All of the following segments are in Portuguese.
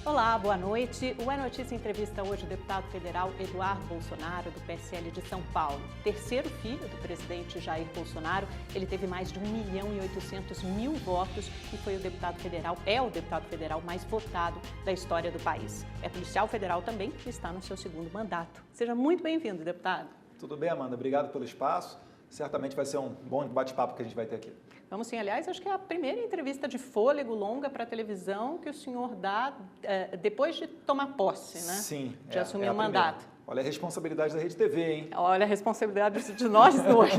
Olá, boa noite. O É Notícia entrevista hoje o deputado federal Eduardo Bolsonaro, do PSL de São Paulo. Terceiro filho do presidente Jair Bolsonaro, ele teve mais de 1.800.000 votos e foi o deputado federal mais votado da história do país. É policial federal também e está no seu segundo mandato. Seja muito bem-vindo, deputado. Tudo bem, Amanda. Obrigado pelo espaço. Certamente vai ser um bom bate-papo que a gente vai ter aqui. Vamos sim, aliás, acho que é a primeira entrevista de fôlego longa para a televisão que o senhor dá depois de tomar posse, né? Sim. De assumir o mandato. Olha a responsabilidade da Rede TV, hein? Olha a responsabilidade de nós dois.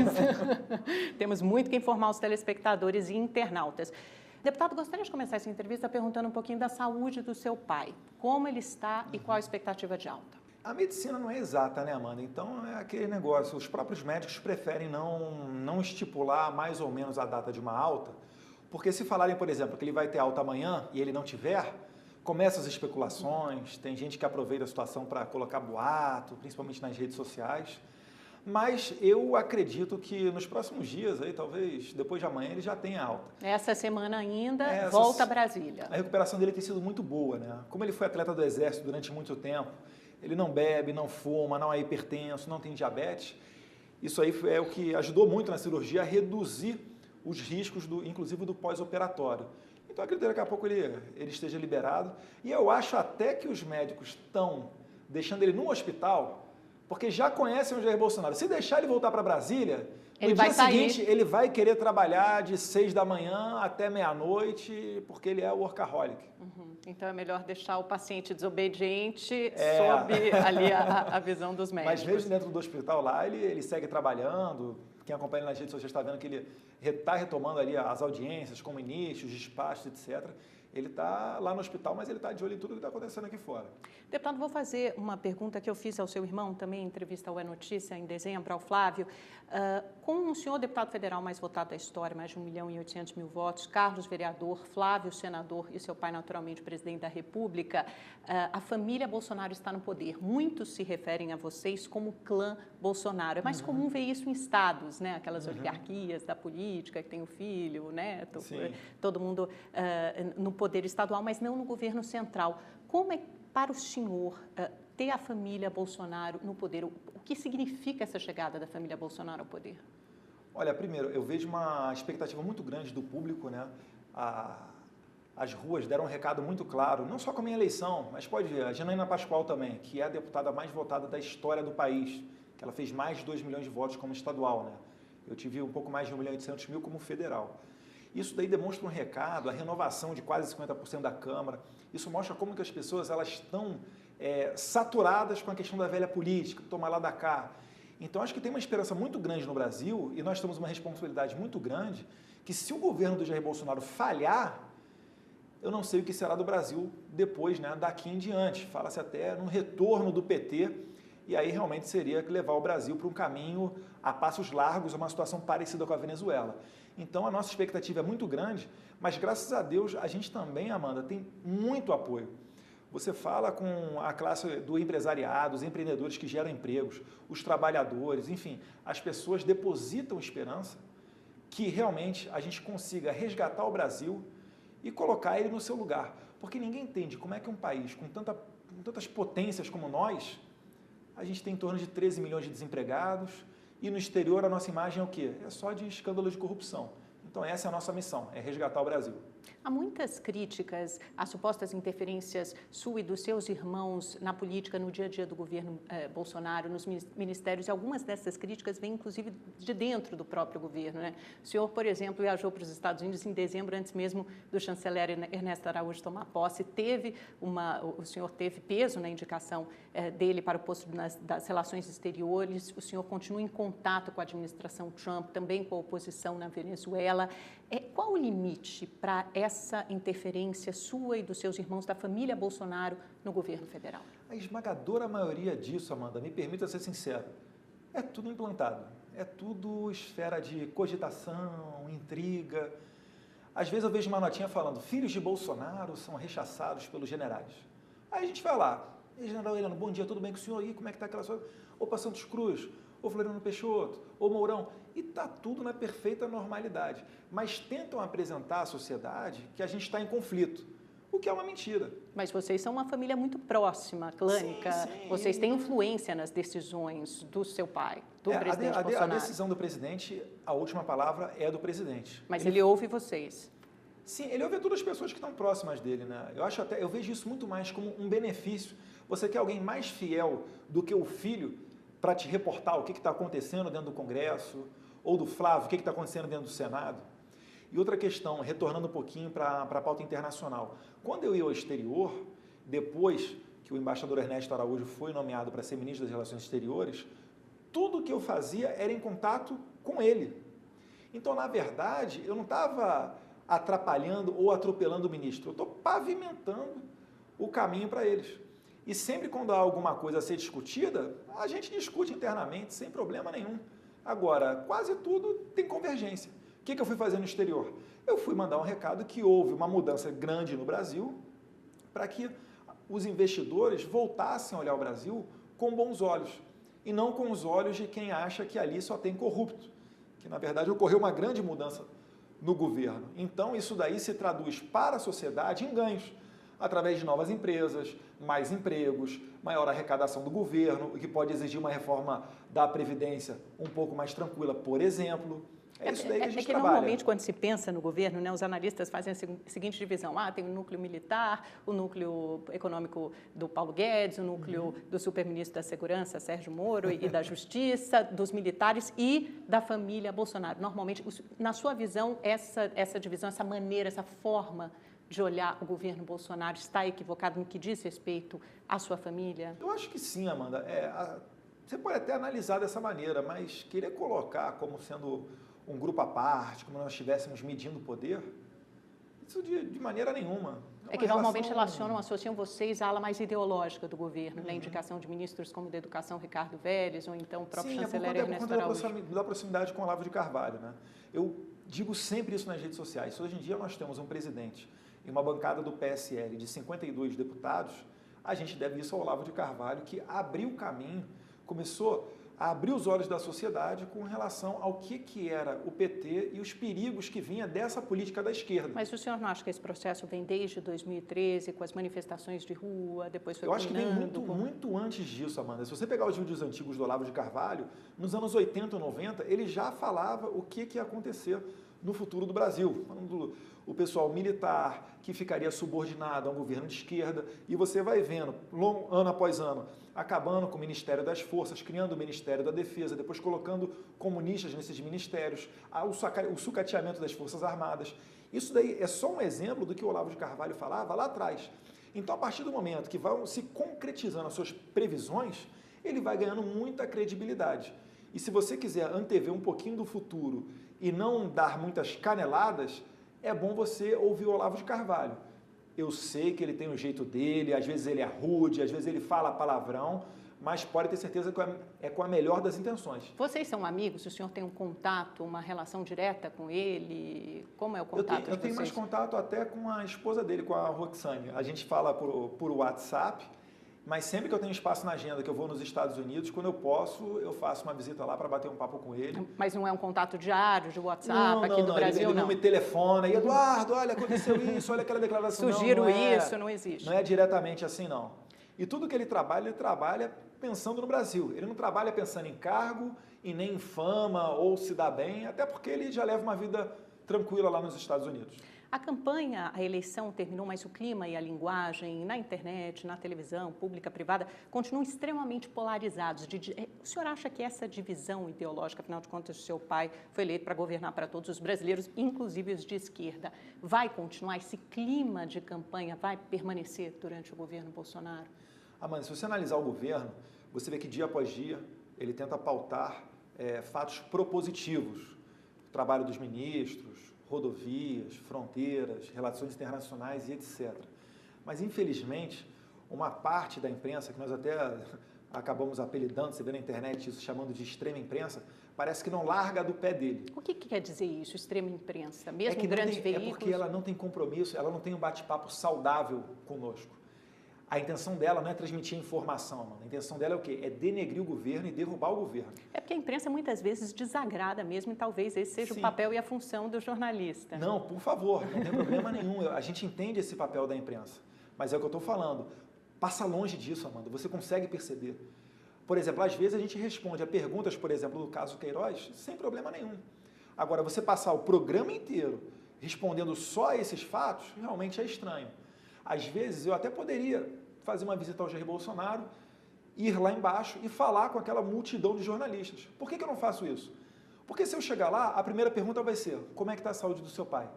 Temos muito que informar os telespectadores e internautas. Deputado, gostaria de começar essa entrevista perguntando um pouquinho da saúde do seu pai. Como ele está e qual a expectativa de alta? A medicina não é exata, né, Amanda? Então é aquele negócio, os próprios médicos preferem não estipular mais ou menos a data de uma alta, porque se falarem, por exemplo, que ele vai ter alta amanhã e ele não tiver, começam as especulações, tem gente que aproveita a situação para colocar boato, principalmente nas redes sociais, mas eu acredito que nos próximos dias, aí, talvez depois de amanhã, ele já tenha alta. Essa semana ainda, volta a Brasília. A recuperação dele tem sido muito boa, né? Como ele foi atleta do Exército durante muito tempo, ele não bebe, não fuma, não é hipertenso, não tem diabetes. Isso aí é o que ajudou muito na cirurgia a reduzir os riscos, inclusive do pós-operatório. Então, acredito que daqui a pouco ele esteja liberado. E eu acho até que os médicos estão deixando ele no hospital, porque já conhecem o Jair Bolsonaro. Se deixar ele voltar para Brasília, no dia seguinte ele vai querer trabalhar de 6 da manhã até meia-noite, porque ele é workaholic. Então é melhor deixar o paciente desobediente sob ali a visão dos médicos. Mas mesmo dentro do hospital lá, ele segue trabalhando. Quem acompanha nas redes sociais está vendo que ele está retomando ali as audiências, como inícios, despachos, etc. Ele está lá no hospital, mas ele está de olho em tudo que está acontecendo aqui fora. Deputado, vou fazer uma pergunta que eu fiz ao seu irmão, também em entrevista ao É Notícia, em dezembro, ao Flávio. Com o senhor deputado federal mais votado da história, mais de 1.800.000 votos, Carlos vereador, Flávio senador e seu pai naturalmente presidente da República, a família Bolsonaro está no poder. Muitos se referem a vocês como clã Bolsonaro. É mais comum ver isso em estados, né? Aquelas oligarquias da política, que tem o filho, o neto, todo mundo no poder estadual, mas não no governo central. Como é para o senhor ter a família Bolsonaro no poder? O que significa essa chegada da família Bolsonaro ao poder? Olha, primeiro, eu vejo uma expectativa muito grande do público, né? As ruas deram um recado muito claro, não só com a minha eleição, mas pode ver, a Janaína Pascoal também, que é a deputada mais votada da história do país, que ela fez mais de 2 milhões de votos como estadual, né? Eu tive um pouco mais de 1.800.000 como federal. Isso daí demonstra um recado, a renovação de quase 50% da Câmara. Isso mostra como que as pessoas elas estão saturadas com a questão da velha política, tomar lá da cá. Então, acho que tem uma esperança muito grande no Brasil e nós temos uma responsabilidade muito grande que se o governo do Jair Bolsonaro falhar, eu não sei o que será do Brasil depois, né, daqui em diante. Fala-se até num retorno do PT e aí realmente seria levar o Brasil para um caminho a passos largos, uma situação parecida com a Venezuela. Então, a nossa expectativa é muito grande, mas graças a Deus, a gente também, Amanda, tem muito apoio. Você fala com a classe do empresariado, os empreendedores que geram empregos, os trabalhadores, enfim, as pessoas depositam esperança que realmente a gente consiga resgatar o Brasil e colocar ele no seu lugar. Porque ninguém entende como é que um país com tantas potências como nós, a gente tem em torno de 13 milhões de desempregados e no exterior a nossa imagem é o quê? É só de escândalo de corrupção. Então essa é a nossa missão, é resgatar o Brasil. Há muitas críticas às supostas interferências sua e dos seus irmãos na política, no dia a dia do governo Bolsonaro, nos ministérios, e algumas dessas críticas vêm, inclusive, de dentro do próprio governo, né? O senhor, por exemplo, viajou para os Estados Unidos em dezembro, antes mesmo do chanceler Ernesto Araújo tomar posse. O senhor teve peso na indicação dele para o posto das relações exteriores, o senhor continua em contato com a administração Trump, também com a oposição na Venezuela. Qual o limite para essa interferência sua e dos seus irmãos da família Bolsonaro no governo federal? A esmagadora maioria disso, Amanda, me permita ser sincero, é tudo implantado. É tudo esfera de cogitação, intriga. Às vezes eu vejo uma notinha falando, filhos de Bolsonaro são rechaçados pelos generais. Aí a gente vai lá, general Heleno, bom dia, tudo bem com o senhor aí? Como é que está aquela sua... Opa, Santos Cruz, ou Floriano Peixoto, ou Mourão, e está tudo na perfeita normalidade. Mas tentam apresentar à sociedade que a gente está em conflito. o que é uma mentira. Mas vocês são uma família muito próxima, clânica. Sim. Vocês têm influência nas decisões do seu pai, do presidente Bolsonaro. A decisão do presidente, a última palavra é do presidente. Mas ele ouve vocês. Sim, ele ouve todas as pessoas que estão próximas dele, né? Eu vejo isso muito mais como um benefício. Você quer alguém mais fiel do que o filho para te reportar o que está acontecendo dentro do Congresso, ou do Flávio, o que está acontecendo dentro do Senado? E outra questão, retornando um pouquinho para a pauta internacional. Quando eu ia ao exterior, depois que o embaixador Ernesto Araújo foi nomeado para ser ministro das Relações Exteriores, tudo que eu fazia era em contato com ele. Então, na verdade, eu não estava atrapalhando ou atropelando o ministro, eu estou pavimentando o caminho para eles. E sempre quando há alguma coisa a ser discutida, a gente discute internamente, sem problema nenhum. Agora, quase tudo tem convergência. O que eu fui fazer no exterior? Eu fui mandar um recado que houve uma mudança grande no Brasil para que os investidores voltassem a olhar o Brasil com bons olhos e não com os olhos de quem acha que ali só tem corrupto, que na verdade ocorreu uma grande mudança no governo. Então isso daí se traduz para a sociedade em ganhos, através de novas empresas, mais empregos, maior arrecadação do governo, o que pode exigir uma reforma da Previdência um pouco mais tranquila, por exemplo. É isso daí que a gente trabalha. Normalmente, quando se pensa no governo, né, os analistas fazem a seguinte divisão. Tem o núcleo militar, o núcleo econômico do Paulo Guedes, o núcleo do superministro da Segurança, Sérgio Moro, e da Justiça, dos militares e da família Bolsonaro. Normalmente, na sua visão, essa divisão, essa maneira, essa forma de olhar o governo Bolsonaro está equivocado no que diz respeito à sua família? Eu acho que sim, Amanda. Você pode até analisar dessa maneira, mas querer colocar como sendo um grupo à parte, como nós estivéssemos medindo o poder, isso de maneira nenhuma. É que normalmente associam vocês à ala mais ideológica do governo, na indicação de ministros como da Educação, Ricardo Vélez, ou então o próprio chanceler Ernesto Araújo. Da proximidade com o Olavo de Carvalho, né? Eu digo sempre isso nas redes sociais. Hoje em dia nós temos um presidente e uma bancada do PSL de 52 deputados, a gente deve isso ao Olavo de Carvalho, que abriu o caminho, começou a abrir os olhos da sociedade com relação ao que era o PT e os perigos que vinha dessa política da esquerda. Mas o senhor não acha que esse processo vem desde 2013, com as manifestações de rua, depois foi Eu acho que vem muito antes disso, Amanda. Se você pegar os vídeos antigos do Olavo de Carvalho, nos anos 80 ou 90, ele já falava o que ia acontecer no futuro do Brasil. Falando o pessoal militar que ficaria subordinado a um governo de esquerda, e você vai vendo, ano após ano, acabando com o Ministério das Forças, criando o Ministério da Defesa, depois colocando comunistas nesses ministérios, o sucateamento das Forças Armadas. Isso daí é só um exemplo do que o Olavo de Carvalho falava lá atrás. Então, a partir do momento que vão se concretizando as suas previsões, ele vai ganhando muita credibilidade. E se você quiser antever um pouquinho do futuro e não dar muitas caneladas, é bom você ouvir o Olavo de Carvalho. Eu sei que ele tem um jeito dele, às vezes ele é rude, às vezes ele fala palavrão, mas pode ter certeza que é com a melhor das intenções. Vocês são amigos? O senhor tem um contato, uma relação direta com ele? Como é o contato de vocês? Eu tenho mais contato até com a esposa dele, com a Roxane. A gente fala por WhatsApp, mas sempre que eu tenho espaço na agenda, que eu vou nos Estados Unidos, quando eu posso, eu faço uma visita lá para bater um papo com ele. Mas não é um contato diário de WhatsApp aqui do Brasil, ele não me telefona. E, Eduardo, olha, aconteceu isso, olha aquela declaração. Sugiro isso, não existe. Não é diretamente assim, não. E tudo que ele trabalha pensando no Brasil. Ele não trabalha pensando em cargo e nem em fama ou se dá bem, até porque ele já leva uma vida tranquila lá nos Estados Unidos. A campanha, a eleição terminou, mas o clima e a linguagem na internet, na televisão, pública, privada, continuam extremamente polarizados. O senhor acha que essa divisão ideológica, afinal de contas, o seu pai foi eleito para governar para todos os brasileiros, inclusive os de esquerda, vai continuar? Esse clima de campanha vai permanecer durante o governo Bolsonaro? Amanda, se você analisar o governo, você vê que dia após dia ele tenta pautar fatos propositivos. O trabalho dos ministros, rodovias, fronteiras, relações internacionais e etc. Mas, infelizmente, uma parte da imprensa, que nós até acabamos apelidando, você vê na internet isso, chamando de extrema imprensa, parece que não larga do pé dele. O que quer dizer isso, extrema imprensa? Mesmo grandes veículos? É porque ela não tem compromisso, ela não tem um bate-papo saudável conosco. A intenção dela não é transmitir informação, mano. A intenção dela é o quê? É denegrir o governo e derrubar o governo. É porque a imprensa muitas vezes desagrada mesmo e talvez esse seja Sim. o papel e a função do jornalista. Não, por favor, não tem problema nenhum. A gente entende esse papel da imprensa. Mas é o que eu estou falando. Passa longe disso, Amanda. Você consegue perceber. Por exemplo, às vezes a gente responde a perguntas, por exemplo, do caso Queiroz, sem problema nenhum. Agora, você passar o programa inteiro respondendo só a esses fatos, realmente é estranho. Às vezes, eu até poderia fazer uma visita ao Jair Bolsonaro, ir lá embaixo e falar com aquela multidão de jornalistas. Por que eu não faço isso? Porque se eu chegar lá, a primeira pergunta vai ser, como é que está a saúde do seu pai?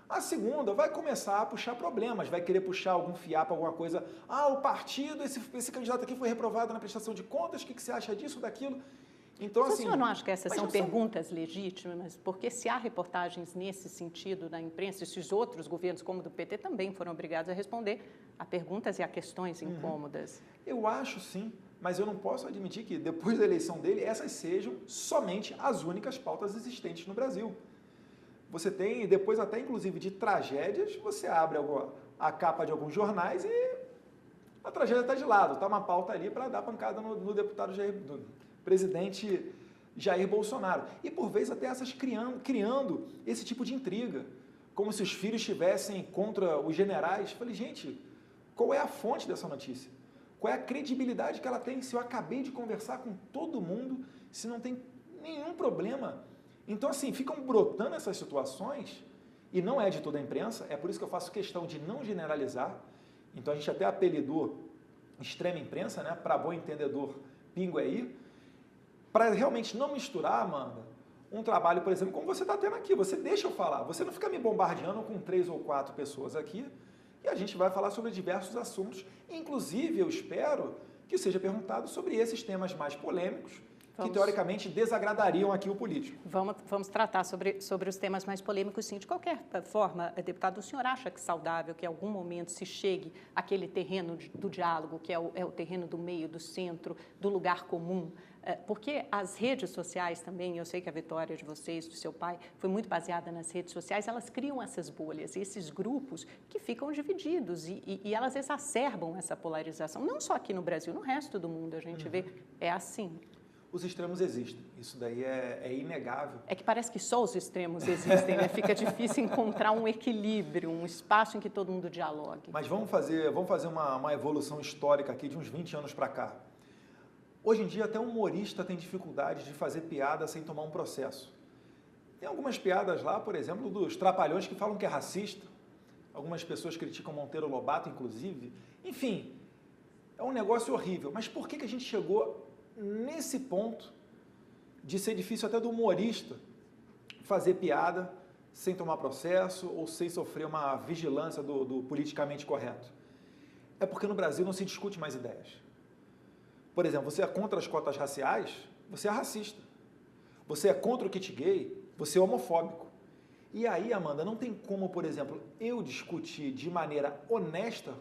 A segunda vai começar a puxar problemas, vai querer puxar algum fiapo, alguma coisa. Ah, o partido, esse candidato aqui foi reprovado na prestação de contas, o que você acha disso, daquilo? Então, Mas assim, o senhor não acha que essas são perguntas legítimas? Porque se há reportagens nesse sentido da imprensa, e se os outros governos, como o do PT, também foram obrigados a responder a perguntas e a questões incômodas. Eu acho sim, mas eu não posso admitir que depois da eleição dele, essas sejam somente as únicas pautas existentes no Brasil. Você tem, depois até inclusive de tragédias, você abre a capa de alguns jornais e a tragédia está de lado, está uma pauta ali para dar pancada no deputado presidente Jair Bolsonaro. E por vezes até essas criando esse tipo de intriga, como se os filhos estivessem contra os generais. Falei, gente, qual é a fonte dessa notícia? Qual é a credibilidade que ela tem? Se eu acabei de conversar com todo mundo, se não tem nenhum problema. Então, assim, ficam brotando essas situações, e não é de toda a imprensa, é por isso que eu faço questão de não generalizar. Então, a gente até apelidou extrema imprensa, né? Para bom entendedor, pingo é ir. Para realmente não misturar, Amanda, um trabalho, por exemplo, como você está tendo aqui. Você deixa eu falar, você não fica me bombardeando com 3 ou 4 pessoas aqui, e a gente vai falar sobre diversos assuntos. Inclusive, eu espero que seja perguntado sobre esses temas mais polêmicos, que teoricamente desagradariam aqui o político. Vamos tratar sobre os temas mais polêmicos, sim. De qualquer forma, deputado, o senhor acha que é saudável que em algum momento se chegue àquele terreno do diálogo, que é o terreno do meio, do centro, do lugar comum? Porque as redes sociais também, eu sei que a vitória de vocês, do seu pai, foi muito baseada nas redes sociais, elas criam essas bolhas, esses grupos que ficam divididos e elas exacerbam essa polarização. Não só aqui no Brasil, no resto do mundo a gente vê, é assim. Os extremos existem, isso daí é inegável. É que parece que só os extremos existem, né? Fica difícil encontrar um equilíbrio, um espaço em que todo mundo dialogue. Mas vamos fazer uma evolução histórica aqui de uns 20 anos para cá. Hoje em dia até um humorista tem dificuldade de fazer piada sem tomar um processo. Tem algumas piadas lá, por exemplo, dos trapalhões que falam que é racista. Algumas pessoas criticam Monteiro Lobato, inclusive. Enfim, é um negócio horrível. Mas por que a gente chegou nesse ponto de ser difícil até do humorista fazer piada sem tomar processo ou sem sofrer uma vigilância do politicamente correto? É porque no Brasil não se discute mais ideias. Por exemplo, você é contra as cotas raciais, você é racista. Você é contra o kit gay, você é homofóbico. E aí, Amanda, não tem como, por exemplo, eu discutir de maneira honesta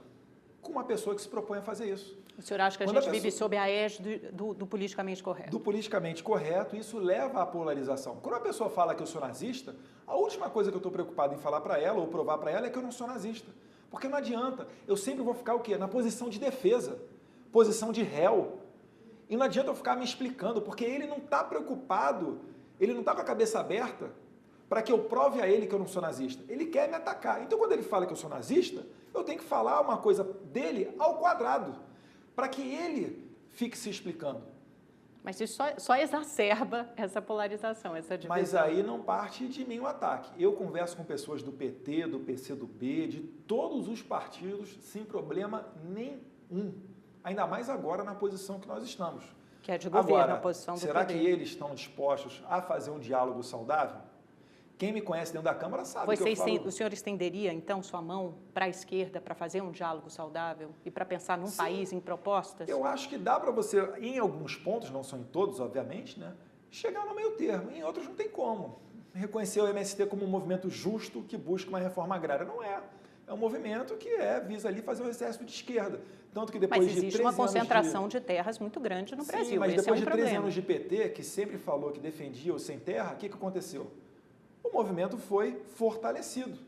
com uma pessoa que se propõe a fazer isso. O senhor acha que a gente vive sob a égide do politicamente correto? Do politicamente correto, isso leva à polarização. Quando a pessoa fala que eu sou nazista, a última coisa que eu estou preocupado em falar para ela ou provar para ela é que eu não sou nazista. Porque não adianta, eu sempre vou ficar o quê? Na posição de defesa, posição de réu. E não adianta eu ficar me explicando, porque ele não está preocupado, ele não está com a cabeça aberta para que eu prove a ele que eu não sou nazista. Ele quer me atacar. Então, quando ele fala que eu sou nazista, eu tenho que falar uma coisa dele ao quadrado, para que ele fique se explicando. Mas isso só exacerba essa polarização, essa divisão. Mas aí não parte de mim o ataque. Eu converso com pessoas do PT, do PCdoB, de todos os partidos, sem problema nenhum. Ainda mais agora na posição que nós estamos. Que é de governo, agora, a posição do será poder. que eles estão dispostos a fazer um diálogo saudável? Quem me conhece dentro da Câmara sabe que eu falo... O senhor estenderia, então, sua mão para a esquerda para fazer um diálogo saudável e para pensar num país, em propostas? Eu acho que dá para você, em alguns pontos, não são em todos, obviamente, né, chegar no meio termo. Em outros não tem como. Reconhecer o MST como um movimento justo que busca uma reforma agrária. Não é. É um movimento que visa ali fazer um exército de esquerda. Tanto que depois mas existe uma concentração de terras muito grande no Brasil. Sim, mas esse depois é um de 13 problema. anos de PT, que sempre falou que defendia o sem terra, o que aconteceu? O movimento foi fortalecido.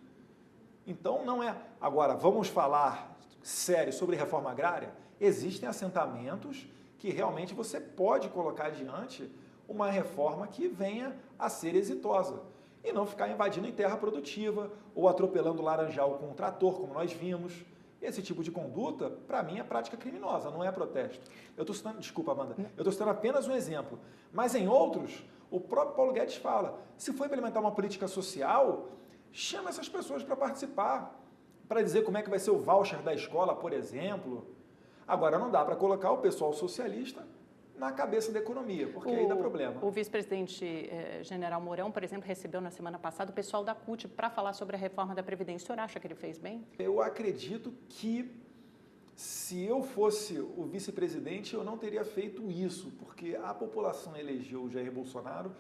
Então, não é... Agora, vamos falar sério sobre reforma agrária, existem assentamentos que realmente você pode colocar adiante uma reforma que venha a ser exitosa e não ficar invadindo em terra produtiva ou atropelando laranjal com um trator, como nós vimos. Esse tipo de conduta, para mim, é prática criminosa, não é protesto. Eu estou citando, desculpa, Amanda, eu estou citando apenas um exemplo. Mas em outros, o próprio Paulo Guedes fala, se for implementar uma política social, chama essas pessoas para participar, para dizer como é que vai ser o voucher da escola, por exemplo. Agora, não dá para colocar o pessoal socialista na cabeça da economia, porque aí dá problema. O vice-presidente general Mourão, por exemplo, recebeu na semana passada o pessoal da CUT para falar sobre a reforma da Previdência. O senhor acha que ele fez bem? Eu acredito que se eu fosse o vice-presidente, eu não teria feito isso, porque a população elegeu o Jair Bolsonaro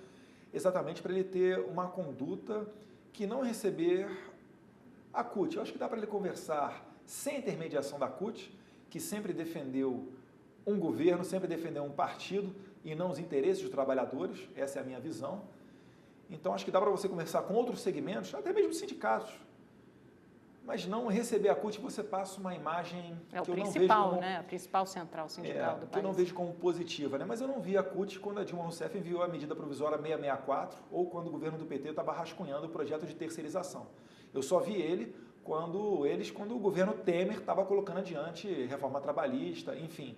exatamente para ele ter uma conduta que não receber a CUT. Eu acho que dá para ele conversar sem intermediação da CUT, que sempre defendeu um governo, sempre defendeu um partido e não os interesses dos trabalhadores, essa é a minha visão. Então, acho que dá para você conversar com outros segmentos, até mesmo sindicatos, mas não receber a CUT, você passa uma imagem que eu não vejo como... né? A principal central sindical do país. Que eu não vejo como positiva, né? Mas eu não vi a CUT quando a Dilma Rousseff enviou a medida provisória 664 ou quando o governo do PT estava rascunhando o projeto de terceirização. Eu só vi ele quando o governo Temer estava colocando adiante reforma trabalhista, enfim.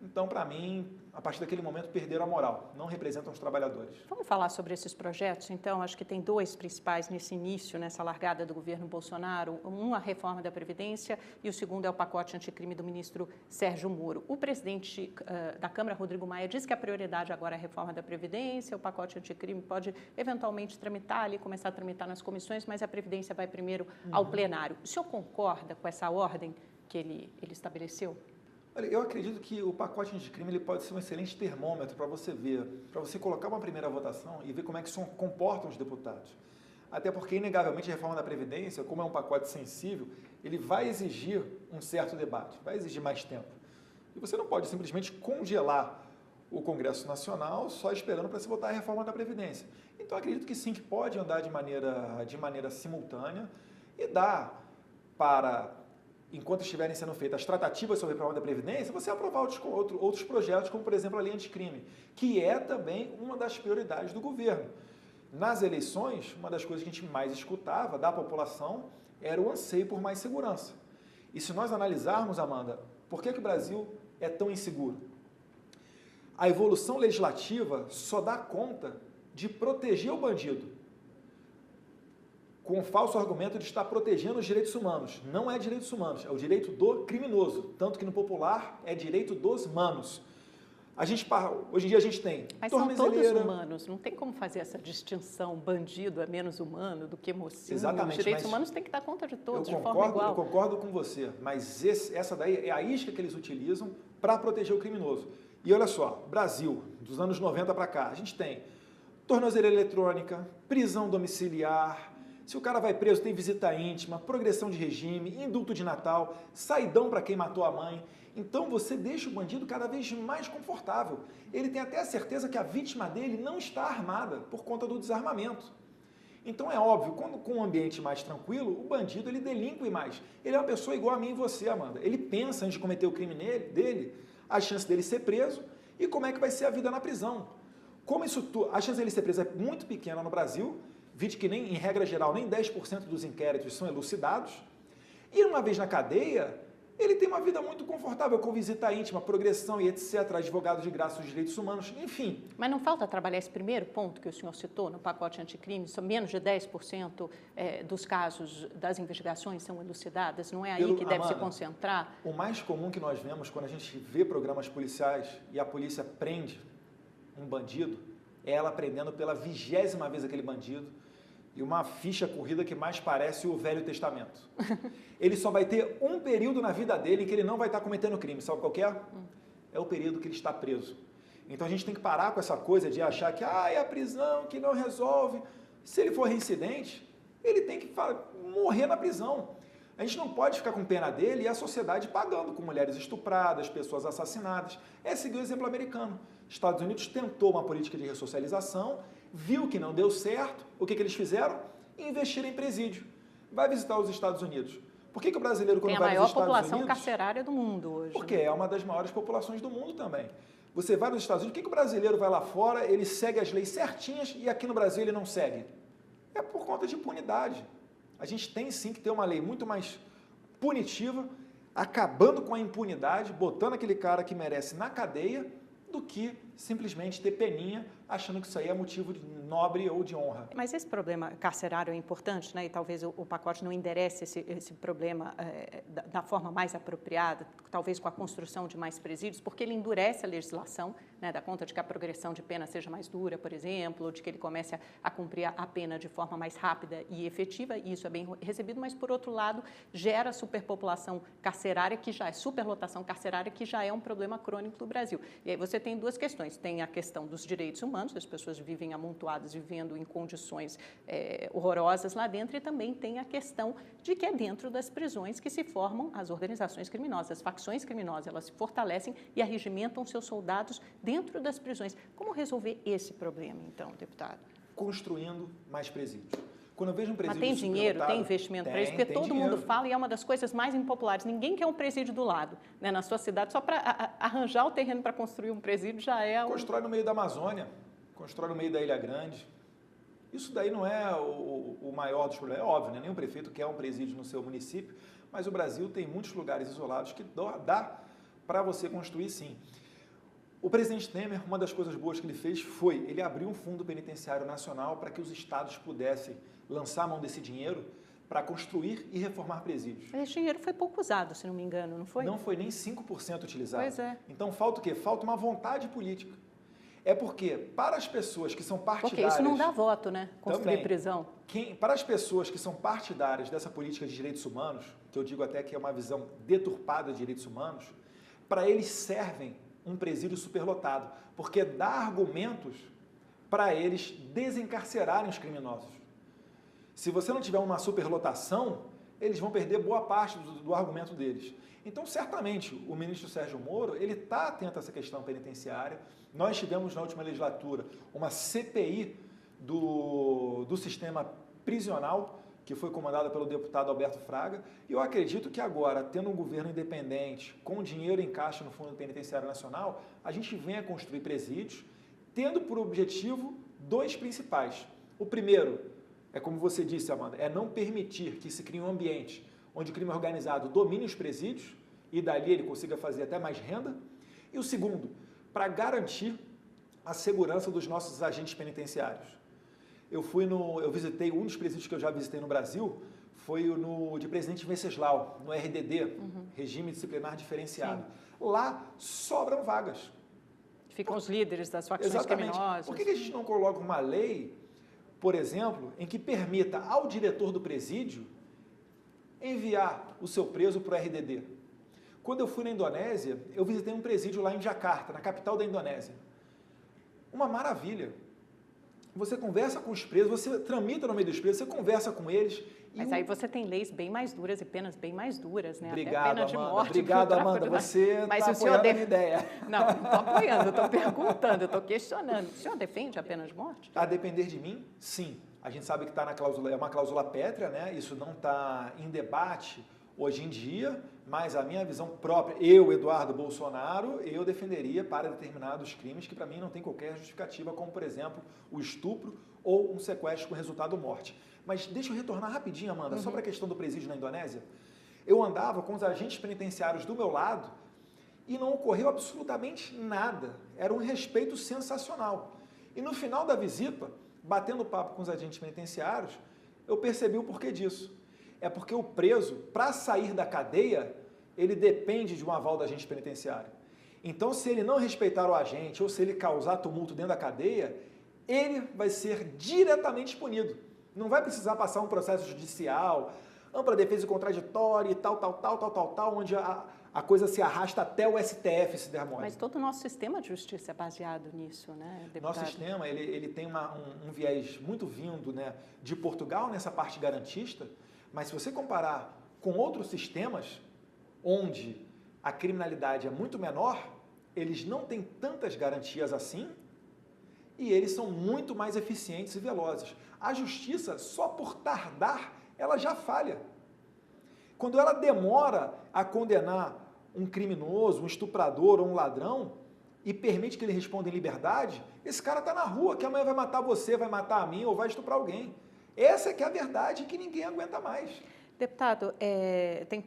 Então, para mim, a partir daquele momento, perderam a moral, não representam os trabalhadores. Vamos falar sobre esses projetos, então? Acho que tem dois principais nesse início, nessa largada do governo Bolsonaro. Um, a reforma da Previdência, e o segundo é o pacote anticrime do ministro Sérgio Moro. O presidente da Câmara, Rodrigo Maia, disse que a prioridade agora é a reforma da Previdência, o pacote anticrime pode eventualmente tramitar ali, começar a tramitar nas comissões, mas a Previdência vai primeiro ao plenário. O senhor concorda com essa ordem que ele estabeleceu? Olha, eu acredito que o pacote anticrime ele pode ser um excelente termômetro para você ver, para você colocar uma primeira votação e ver como é que se comportam os deputados. Até porque, inegavelmente, a reforma da Previdência, como é um pacote sensível, ele vai exigir um certo debate, vai exigir mais tempo. E você não pode simplesmente congelar o Congresso Nacional só esperando para se votar a reforma da Previdência. Então, acredito que sim, que pode andar de maneira simultânea e dá para... enquanto estiverem sendo feitas as tratativas sobre a reforma da Previdência, você aprovar outros projetos, como, por exemplo, a lei anticrime, que é também uma das prioridades do governo. Nas eleições, uma das coisas que a gente mais escutava da população era o anseio por mais segurança. E se nós analisarmos, Amanda, por que o Brasil é tão inseguro? A evolução legislativa só dá conta de proteger o bandido, com o falso argumento de estar protegendo os direitos humanos. Não é direitos humanos, é o direito do criminoso. Tanto que no popular é direito dos manos. Hoje em dia a gente tem Mas são todos humanos, não tem como fazer essa distinção, bandido é menos humano do que mocinho. Exatamente. Os direitos humanos têm que dar conta de todos, de forma igual. Eu concordo com você, mas essa daí é a isca que eles utilizam para proteger o criminoso. E olha só, Brasil, dos anos 90 para cá, a gente tem tornozeleira eletrônica, prisão domiciliar. Se o cara vai preso, tem visita íntima, progressão de regime, indulto de Natal, saidão para quem matou a mãe. Então você deixa o bandido cada vez mais confortável. Ele tem até a certeza que a vítima dele não está armada por conta do desarmamento. Então é óbvio, quando com um ambiente mais tranquilo, o bandido ele delinque mais. Ele é uma pessoa igual a mim e você, Amanda. Ele pensa antes de cometer o crime dele, a chance dele ser preso e como é que vai ser a vida na prisão. A chance dele ser preso é muito pequena no Brasil, vide que nem, em regra geral, nem 10% dos inquéritos são elucidados. E uma vez na cadeia, ele tem uma vida muito confortável, com visita íntima, progressão e etc., advogado de graça dos direitos humanos, enfim. Mas não falta trabalhar esse primeiro ponto que o senhor citou no pacote anticrime? São menos de 10% dos casos das investigações são elucidadas? Não é aí que deve se concentrar? O mais comum que nós vemos quando a gente vê programas policiais e a polícia prende um bandido, é ela prendendo pela 20ª vez aquele bandido, e uma ficha corrida que mais parece o Velho Testamento. Ele só vai ter um período na vida dele em que ele não vai estar cometendo crime. Sabe qual que é? É o período que ele está preso. Então a gente tem que parar com essa coisa de achar que é a prisão que não resolve. Se ele for reincidente, ele tem que morrer na prisão. A gente não pode ficar com pena dele e a sociedade pagando com mulheres estupradas, pessoas assassinadas. É seguir o exemplo americano. Estados Unidos tentou uma política de ressocialização, viu que não deu certo, o que eles fizeram? Investiram em presídio. Vai visitar os Estados Unidos. Por que o brasileiro, quando tem a vai nos maior Estados população Unidos... carcerária do mundo hoje. Porque né? é uma das maiores populações do mundo também. Você vai nos Estados Unidos, por que o brasileiro vai lá fora, ele segue as leis certinhas e aqui no Brasil ele não segue? É por conta de impunidade. A gente tem sim que ter uma lei muito mais punitiva, acabando com a impunidade, botando aquele cara que merece na cadeia, do que simplesmente ter peninha, achando que isso aí é motivo de nobre ou de honra. Mas esse problema carcerário é importante, né? E talvez o pacote não enderece esse problema da forma mais apropriada, talvez com a construção de mais presídios, porque ele endurece a legislação, né? Dá conta de que a progressão de pena seja mais dura, por exemplo, ou de que ele comece a cumprir a pena de forma mais rápida e efetiva, e isso é bem recebido, mas, por outro lado, gera superpopulação carcerária, que já é superlotação carcerária, que já é um problema crônico do Brasil. E aí você tem duas questões. Tem a questão dos direitos humanos, as pessoas vivem amontoadas, vivendo em condições horrorosas lá dentro, e também tem a questão de que é dentro das prisões que se formam as organizações criminosas, as facções criminosas, elas se fortalecem e arregimentam seus soldados dentro das prisões. Como resolver esse problema, então, deputado? Construindo mais presídios. Quando eu vejo um presídio Mas tem dinheiro, tem investimento para isso? Porque todo dinheiro. mundo fala e é uma das coisas mais impopulares. Ninguém quer um presídio do lado, né, na sua cidade. Só para arranjar o terreno para construir um presídio já é... Constrói no meio da Amazônia, constrói no meio da Ilha Grande. Isso daí não é o maior dos problemas. É óbvio, né? Nenhum prefeito quer um presídio no seu município, mas o Brasil tem muitos lugares isolados que dá para você construir sim. O presidente Temer, uma das coisas boas que ele fez foi, ele abriu um fundo penitenciário nacional para que os estados pudessem lançar a mão desse dinheiro para construir e reformar presídios. Mas esse dinheiro foi pouco usado, se não me engano, não foi? Não foi nem 5% utilizado. Pois é. Então falta o quê? Falta uma vontade política. É porque, para as pessoas que são partidárias... Porque isso não dá voto, né? Construir também, prisão. Para as pessoas que são partidárias dessa política de direitos humanos, que eu digo até que é uma visão deturpada de direitos humanos, para eles servem um presídio superlotado, porque dá argumentos para eles desencarcerarem os criminosos. Se você não tiver uma superlotação, eles vão perder boa parte do argumento deles. Então, certamente, o ministro Sérgio Moro, ele está atento a essa questão penitenciária. Nós tivemos na última legislatura uma CPI do sistema prisional, que foi comandada pelo deputado Alberto Fraga, e eu acredito que agora, tendo um governo independente, com dinheiro em caixa no Fundo Penitenciário Nacional, a gente venha construir presídios, tendo por objetivo dois principais. O primeiro, é como você disse, Amanda, é não permitir que se crie um ambiente onde o crime organizado domine os presídios e dali ele consiga fazer até mais renda. E o segundo, para garantir a segurança dos nossos agentes penitenciários. Eu visitei um dos presídios que eu já visitei no Brasil, foi no de Presidente Venceslau, no RDD, Regime Disciplinar Diferenciado. Sim. Lá sobram vagas. Ficam os líderes das facções Exatamente. criminosas. Por que a gente não coloca uma lei, por exemplo, em que permita ao diretor do presídio enviar o seu preso para o RDD? Quando eu fui na Indonésia, eu visitei um presídio lá em Jakarta, na capital da Indonésia. Uma maravilha. Você conversa com os presos, você tramita no meio dos presos, você conversa com eles. Mas aí você tem leis bem mais duras e penas bem mais duras, né? Obrigado, até pena de morte. Obrigado, Amanda. Você está apoiando a minha ideia. Não estou apoiando, eu estou perguntando, eu estou questionando. O senhor defende a pena de morte? A depender de mim, sim. A gente sabe que está na cláusula, é uma cláusula pétrea, né? Isso não está em debate hoje em dia, mas a minha visão própria, eu, Eduardo Bolsonaro, eu defenderia para determinados crimes que para mim não tem qualquer justificativa, como por exemplo o estupro ou um sequestro com resultado morte. Mas deixa eu retornar rapidinho, Amanda, só para a questão do presídio na Indonésia. Eu andava com os agentes penitenciários do meu lado e não ocorreu absolutamente nada. Era um respeito sensacional. E no final da visita, batendo papo com os agentes penitenciários, eu percebi o porquê disso. É porque o preso, para sair da cadeia, ele depende de um aval do agente penitenciário. Então, se ele não respeitar o agente ou se ele causar tumulto dentro da cadeia, ele vai ser diretamente punido. Não vai precisar passar um processo judicial, ampla defesa contraditória e tal, onde a coisa se arrasta até o STF se der mole. Mas todo o nosso sistema de justiça é baseado nisso, né, deputado? Nosso sistema, ele tem um viés muito vindo, né, de Portugal nessa parte garantista, mas se você comparar com outros sistemas, onde a criminalidade é muito menor, eles não têm tantas garantias assim e eles são muito mais eficientes e velozes. A justiça, só por tardar, ela já falha. quando ela demora a condenar um criminoso, um estuprador ou um ladrão e permite que ele responda em liberdade, esse cara está na rua, que amanhã vai matar você, vai matar a mim ou vai estuprar alguém. Essa é que é a verdade que ninguém aguenta mais. Deputado,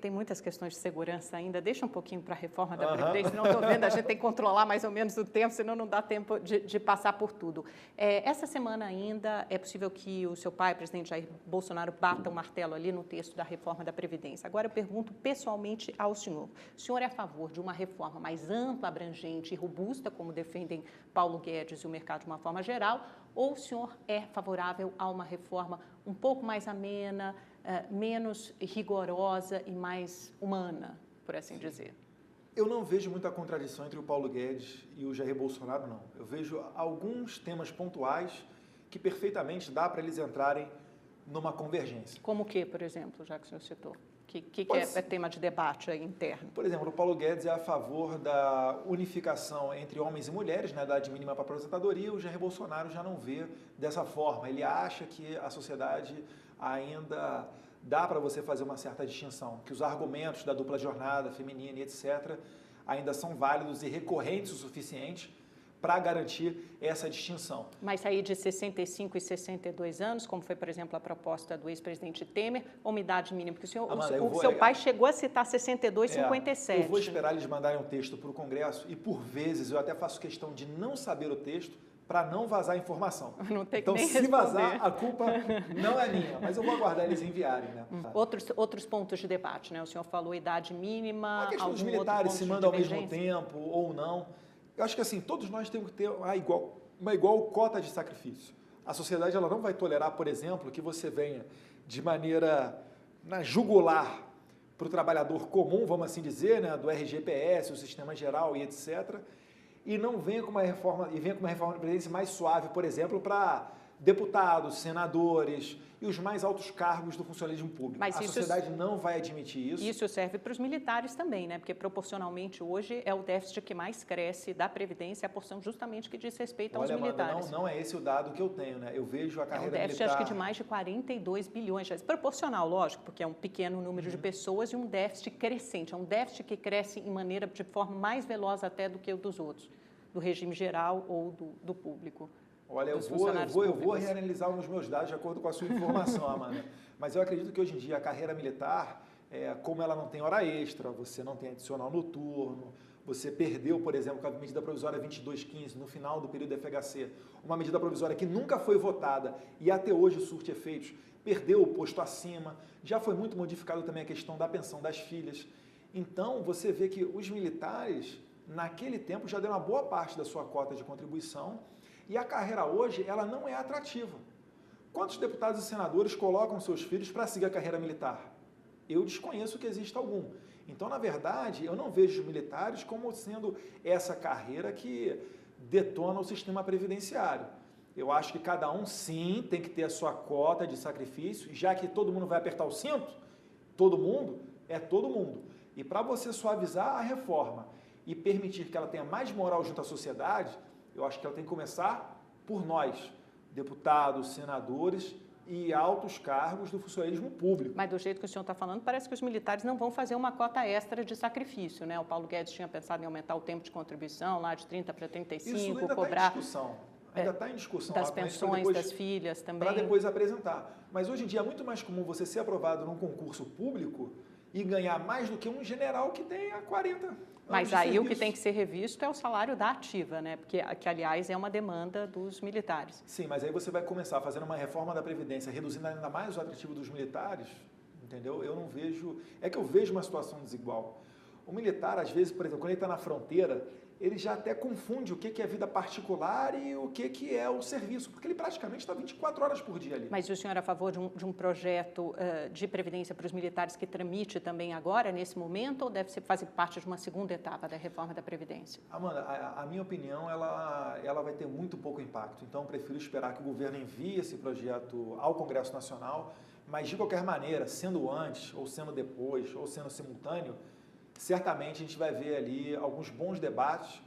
tem muitas questões de segurança ainda. Deixa um pouquinho para a reforma da Previdência, senão estou vendo, a gente tem que controlar mais ou menos o tempo, senão não dá tempo de passar por tudo. Essa semana ainda é possível que o seu pai, o presidente Jair Bolsonaro, bata o martelo ali no texto da reforma da Previdência. Agora eu pergunto pessoalmente ao senhor. O senhor é a favor de uma reforma mais ampla, abrangente e robusta, como defendem Paulo Guedes e o mercado de uma forma geral, ou o senhor é favorável a uma reforma um pouco mais amena, menos rigorosa e mais humana, por assim dizer? Eu não vejo muita contradição entre o Paulo Guedes e o Jair Bolsonaro, não. Eu vejo alguns temas pontuais que perfeitamente dá para eles entrarem numa convergência. Como o que, por exemplo, já que o senhor citou? Que é tema de debate aí interno? Por exemplo, o Paulo Guedes é a favor da unificação entre homens e mulheres, na idade mínima para aposentadoria. O Jair Bolsonaro já não vê dessa forma. Ele acha que a sociedade ainda dá para você fazer uma certa distinção, que os argumentos da dupla jornada feminina e etc. ainda são válidos e recorrentes o suficiente para garantir essa distinção. Mas sair de 65 e 62 anos, como foi, por exemplo, a proposta do ex-presidente Temer, ou uma idade mínima? Porque o seu pai chegou a citar 62 e 57. Eu vou esperar eles mandarem um texto para o Congresso e, por vezes, eu até faço questão de não saber o texto para não vazar informação. Não tem que então, nem se responder. vazar, a culpa não é minha, mas eu vou aguardar eles enviarem. Né? Outros pontos de debate, né? O senhor falou idade mínima, a questão dos militares, se mandam ao mesmo tempo ou não. Eu acho que assim, todos nós temos que ter uma igual cota de sacrifício. A sociedade ela não vai tolerar, por exemplo, que você venha de maneira jugular para o trabalhador comum, vamos assim dizer, né, do RGPS, o sistema geral e etc., e não venha com uma reforma, venha com uma reforma de previdência mais suave, por exemplo, para deputados, senadores e os mais altos cargos do funcionalismo público. Mas a sociedade não vai admitir isso. Isso serve para os militares também, né? Porque proporcionalmente hoje é o déficit que mais cresce da Previdência, a porção justamente que diz respeito aos militares. Amanda, não é esse o dado que eu tenho, né? Eu vejo a carreira militar... É um déficit, acho que de mais de 42 bilhões de reais. Proporcional, lógico, porque é um pequeno número de pessoas e um déficit crescente. É um déficit que cresce de forma mais veloz até do que o dos outros, do regime geral ou do público. Olha, eu vou reanalisar os meus dados de acordo com a sua informação, Amanda. Mas eu acredito que hoje em dia a carreira militar, como ela não tem hora extra, você não tem adicional noturno, você perdeu, por exemplo, com a medida provisória 2215, no final do período FHC, uma medida provisória que nunca foi votada e até hoje surte efeitos, perdeu o posto acima, já foi muito modificado também a questão da pensão das filhas. Então, você vê que os militares, naquele tempo, já deram uma boa parte da sua cota de contribuição. E a carreira hoje, ela não é atrativa. Quantos deputados e senadores colocam seus filhos para seguir a carreira militar? Eu desconheço que exista algum. Então, na verdade, eu não vejo os militares como sendo essa carreira que detona o sistema previdenciário. Eu acho que cada um, sim, tem que ter a sua cota de sacrifício, já que todo mundo vai apertar o cinto, todo mundo é todo mundo. E para você suavizar a reforma e permitir que ela tenha mais moral junto à sociedade, eu acho que ela tem que começar por nós, deputados, senadores e altos cargos do funcionalismo público. Mas do jeito que o senhor está falando, parece que os militares não vão fazer uma cota extra de sacrifício, né? O Paulo Guedes tinha pensado em aumentar o tempo de contribuição, lá de 30 para 35, isso ainda cobrar... Está em discussão. Ainda está em discussão. Das pensões das filhas também. Para depois apresentar. Mas hoje em dia é muito mais comum você ser aprovado num concurso público e ganhar mais do que um general que tem há 40 anos. Mas aí o que tem que ser revisto é o salário da ativa, né? Porque, que aliás, é uma demanda dos militares. Sim, mas aí você vai começar fazendo uma reforma da Previdência, reduzindo ainda mais o atrativo dos militares, entendeu? Eu não vejo... É que eu vejo uma situação desigual. O militar, às vezes, por exemplo, quando ele está na fronteira, ele já até confunde o que é vida particular e o que é o serviço, porque ele praticamente está 24 horas por dia ali. Mas o senhor é a favor de um projeto de previdência para os militares que tramite também agora, nesse momento, ou deve fazer parte de uma segunda etapa da reforma da Previdência? Amanda, a minha opinião, ela vai ter muito pouco impacto, então eu prefiro esperar que o governo envie esse projeto ao Congresso Nacional, mas de qualquer maneira, sendo antes, ou sendo depois, ou sendo simultâneo, certamente a gente vai ver ali alguns bons debates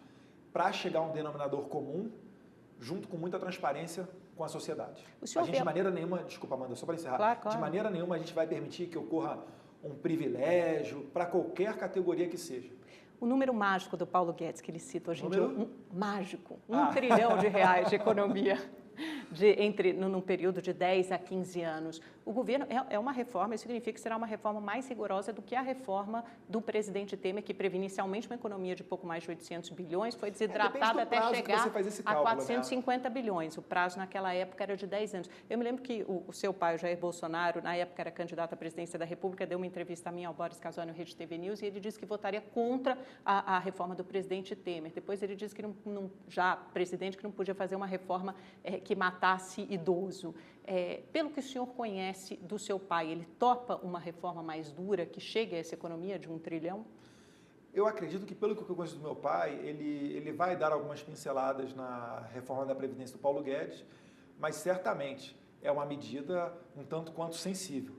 para chegar a um denominador comum, junto com muita transparência com a sociedade. A gente de maneira nenhuma, desculpa Amanda, só para encerrar, claro. De maneira nenhuma a gente vai permitir que ocorra um privilégio para qualquer categoria que seja. O número mágico do Paulo Guedes, que ele cita hoje em dia, mágico, R$1 trilhão de economia num período de 10 a 15 anos. O governo é uma reforma, isso significa que será uma reforma mais rigorosa do que a reforma do presidente Temer, que previa inicialmente uma economia de pouco mais de 800 bilhões, foi desidratada até chegar a 450 bilhões. O prazo naquela época era de 10 anos. Eu me lembro que o seu pai, o Jair Bolsonaro, na época era candidato à presidência da República, deu uma entrevista a mim, ao Boris Casoy, no Rede TV News, e ele disse que votaria contra a reforma do presidente Temer. Depois ele disse que já presidente, que não podia fazer uma reforma que matasse idoso. Pelo que o senhor conhece do seu pai, ele topa uma reforma mais dura que chegue a essa economia de 1 trilhão? Eu acredito que, pelo que eu conheço do meu pai, ele vai dar algumas pinceladas na reforma da Previdência do Paulo Guedes, mas certamente é uma medida um tanto quanto sensível.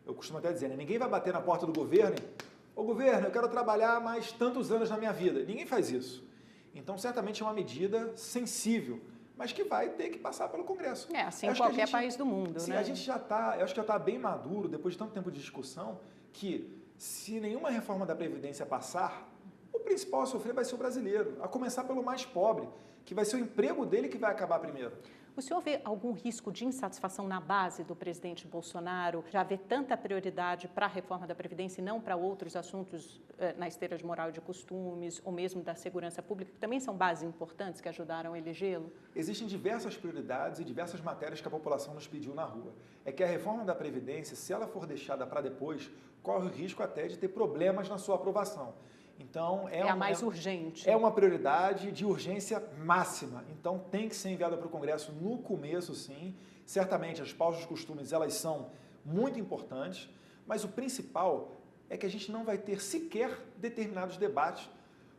Eu costumo até dizer, né? Ninguém vai bater na porta do governo e, ô governo, eu quero trabalhar mais tantos anos na minha vida. Ninguém faz isso. Então, certamente é uma medida sensível, mas que vai ter que passar pelo Congresso. Assim em qualquer país do mundo, sim, né? A gente eu acho que já está bem maduro, depois de tanto tempo de discussão, que se nenhuma reforma da Previdência passar, o principal a sofrer vai ser o brasileiro, a começar pelo mais pobre, que vai ser o emprego dele que vai acabar primeiro. O senhor vê algum risco de insatisfação na base do presidente Bolsonaro? Já vê tanta prioridade para a reforma da Previdência e não para outros assuntos na esteira de moral e de costumes, ou mesmo da segurança pública, que também são bases importantes que ajudaram a elegê-lo? Existem diversas prioridades e diversas matérias que a população nos pediu na rua. É que a reforma da Previdência, se ela for deixada para depois, corre o risco até de ter problemas na sua aprovação. Então, a mais urgente. É uma prioridade de urgência máxima. Então, tem que ser enviada para o Congresso no começo, sim. Certamente, as pausas de costumes, elas são muito importantes, mas o principal é que a gente não vai ter sequer determinados debates,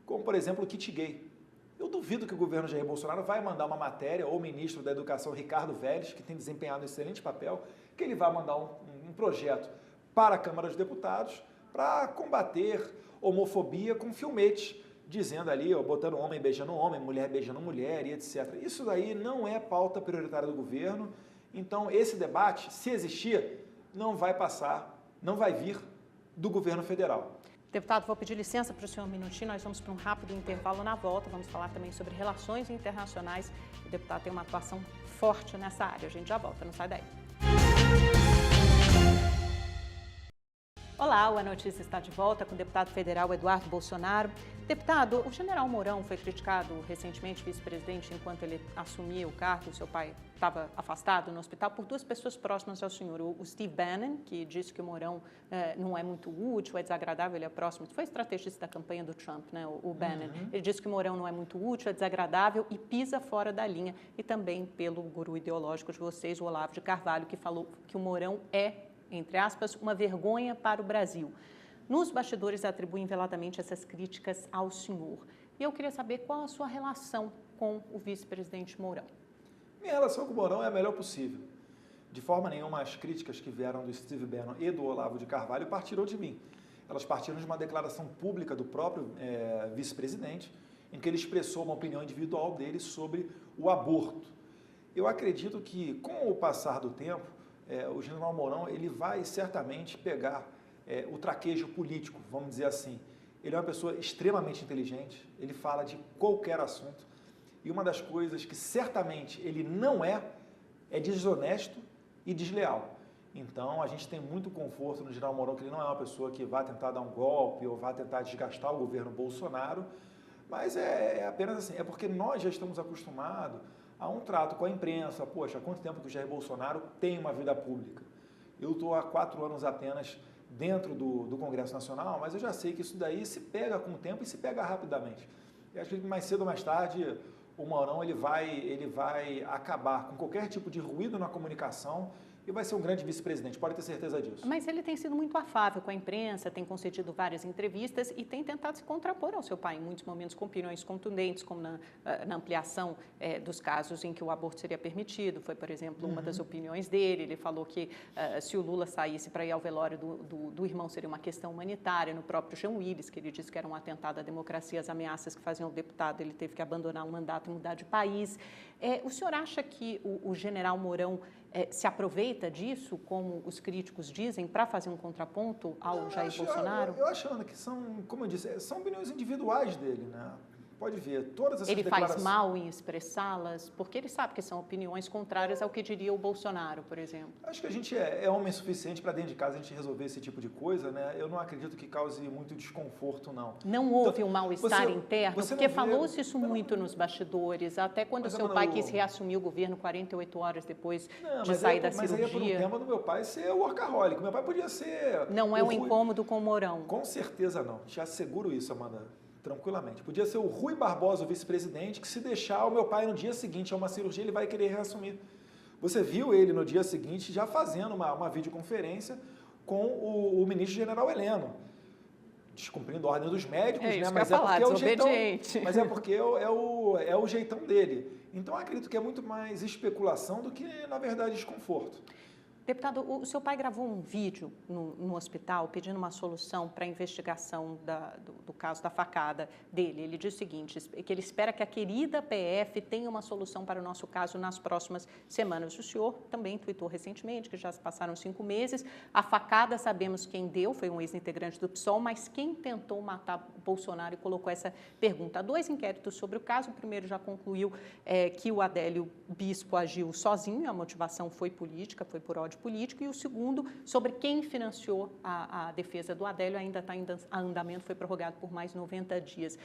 como, por exemplo, o kit gay. Eu duvido que o governo Jair Bolsonaro vai mandar uma matéria, ou o ministro da Educação, Ricardo Vélez, que tem desempenhado um excelente papel, que ele vai mandar um projeto para a Câmara dos Deputados para combater homofobia com filmetes, dizendo ali, botando homem beijando homem, mulher beijando mulher e etc. Isso daí não é pauta prioritária do governo, então esse debate, se existir, não vai passar, não vai vir do governo federal. Deputado, vou pedir licença para o senhor um minutinho, nós vamos para um rápido intervalo. Na volta, vamos falar também sobre relações internacionais. O deputado tem uma atuação forte nessa área, a gente já volta, não sai daí. Olá, o Notícia está de volta com o deputado federal Eduardo Bolsonaro. Deputado, o general Mourão foi criticado recentemente, vice-presidente, enquanto ele assumia o cargo, o seu pai estava afastado no hospital, por duas pessoas próximas ao senhor. O Steve Bannon, que disse que o Mourão não é muito útil, é desagradável, ele é próximo, foi estrategista da campanha do Trump, né, o Bannon. Ele disse que o Mourão não é muito útil, é desagradável e pisa fora da linha. E também pelo guru ideológico de vocês, o Olavo de Carvalho, que falou que o Mourão é, entre aspas, uma vergonha para o Brasil. Nos bastidores atribuem veladamente essas críticas ao senhor. E eu queria saber qual a sua relação com o vice-presidente Mourão. Minha relação com o Mourão é a melhor possível. De forma nenhuma, as críticas que vieram do Steve Bannon e do Olavo de Carvalho partiram de mim. Elas partiram de uma declaração pública do próprio vice-presidente, em que ele expressou uma opinião individual dele sobre o aborto. Eu acredito que, com o passar do tempo, o general Mourão ele vai certamente pegar o traquejo político, vamos dizer assim. Ele é uma pessoa extremamente inteligente, ele fala de qualquer assunto, e uma das coisas que certamente ele não é desonesto e desleal. Então, a gente tem muito conforto no general Mourão, que ele não é uma pessoa que vai tentar dar um golpe ou vai tentar desgastar o governo Bolsonaro, mas é apenas assim, é porque nós já estamos acostumados a um trato com a imprensa. Poxa, há quanto tempo que o Jair Bolsonaro tem uma vida pública? Eu estou há 4 anos apenas dentro do Congresso Nacional, mas eu já sei que isso daí se pega com o tempo e se pega rapidamente. Eu acho que mais cedo ou mais tarde o Mourão ele vai acabar com qualquer tipo de ruído na comunicação e vai ser um grande vice-presidente, pode ter certeza disso. Mas ele tem sido muito afável com a imprensa, tem concedido várias entrevistas e tem tentado se contrapor ao seu pai em muitos momentos com opiniões contundentes, como na ampliação dos casos em que o aborto seria permitido. Foi, por exemplo, uma das opiniões dele. Ele falou que se o Lula saísse para ir ao velório do irmão seria uma questão humanitária. No próprio Jean Willis, que ele disse que era um atentado à democracia, as ameaças que faziam o deputado, ele teve que abandonar o mandato e mudar de país. O senhor acha que o general Mourão se aproveita disso, como os críticos dizem, para fazer um contraponto ao Jair Bolsonaro? Eu acho, Ana, que são, como eu disse, são opiniões individuais dele, né? Pode ver, todas essas Ele declarações... faz mal em expressá-las, porque ele sabe que são opiniões contrárias ao que diria o Bolsonaro, por exemplo. Acho que a gente é homem suficiente para dentro de casa a gente resolver esse tipo de coisa, né? Eu não acredito que cause muito desconforto, não. Não houve um mal-estar interno? Porque falou-se isso não, muito nos bastidores, até quando o seu pai quis reassumir o governo 48 horas depois de sair da cirurgia. Mas aí é por um tema do meu pai ser workaholic. Meu pai podia ser... Não é um incômodo com o Mourão. Com certeza não. Te asseguro isso, Amanda. Tranquilamente. Podia ser o Rui Barbosa, o vice-presidente, que se deixar o meu pai no dia seguinte a uma cirurgia, ele vai querer reassumir. Você viu ele no dia seguinte já fazendo uma videoconferência com o ministro general Heleno, descumprindo a ordem dos médicos, né? Mas é porque é o jeitão dele. Então, acredito que é muito mais especulação do que, na verdade, desconforto. Deputado, o seu pai gravou um vídeo no hospital pedindo uma solução para a investigação do caso da facada dele. Ele diz o seguinte, que ele espera que a querida PF tenha uma solução para o nosso caso nas próximas semanas. O senhor também tweetou recentemente que já se passaram 5 meses. A facada sabemos quem deu, foi um ex-integrante do PSOL, mas quem tentou matar Bolsonaro e colocou essa pergunta. Há 2 inquéritos sobre o caso. O primeiro já concluiu que o Adélio Bispo agiu sozinho, a motivação foi política, foi por ódio político, e o segundo sobre quem financiou a defesa do Adélio ainda está em andamento, foi prorrogado por mais 90 dias.